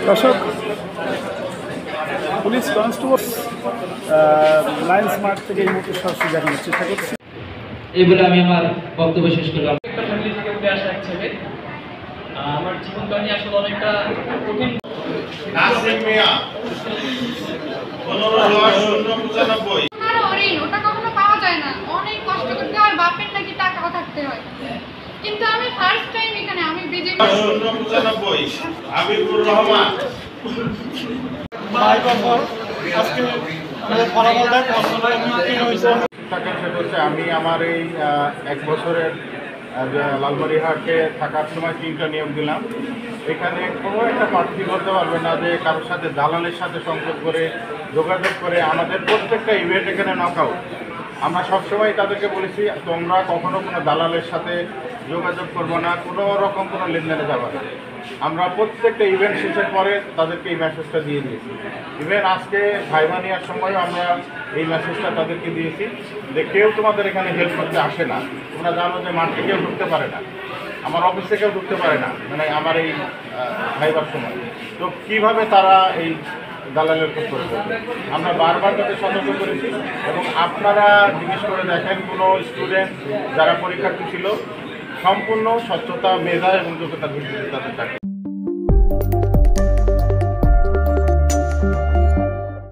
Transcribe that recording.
দর্শক, police constable Lions mart থেকে এই মুহূর্তে সরাসরি দেখানোর চেষ্টা করছি। এই বলে আমি আমার বক্তব্য শেষ করলাম। একটা ফ্যামিলি থেকে উঠে আসা এক ছেলে, আমার জীবন কাহিনী আসলে অনেকটা কঠিন। ওটা কখনো পাওয়া যায় না, অনেক কষ্ট করতে হয়, বাপের নাকি টাকাও থাকতে হয়। কিন্তু আমি ফার্স্ট টাইম এখানে, আমি বিজেপি হাবিবুর রহমান আমি আমার এই 1 বছরের লালমনিরহাটে থাকার সময় 3টা নিয়োগ দিলাম। এখানে কোনো একটা প্রার্থী বলতে পারবে না যে কারোর সাথে দালালের সাথে সংযোগ করে যোগাযোগ করে। আমাদের প্রত্যেকটা ইভেন্ট এখানে নকআউট। আমরা সবসময় তাদেরকে বলেছি তোমরা কখনো কোনো দালালের সাথে যোগাযোগ করবো না, কোনো রকম কোনো লেনদেনে যাবে না। আমরা প্রত্যেকটা ইভেন্ট শেষের পরে তাদেরকে এই মেসেজটা দিয়ে দিয়েছি। ইভেন আজকে ভাইবা নেওয়ার সময়ও আমরা এই মেসেজটা তাদেরকে দিয়েছি যে কেউ তোমাদের এখানে হেল্প করতে আসে না। তোমরা জানো যে মাঠে কেউ ঢুকতে পারে না, আমার অফিস থেকেও ঢুকতে পারে না, মানে আমার এই ভাইবার সময়। তো কীভাবে তারা এই দালালের খোঁজ করে করবে? আমরা বারবার তাদের সতর্ক করেছি। এবং আপনারা জিজ্ঞেস করে দেখেন কোনো স্টুডেন্ট যারা পরীক্ষার্থী ছিল সম্পূর্ণ স্বচ্ছতা, মেধা এবং যোগ্যতার ভিত্তিতে তাদের চাকরি।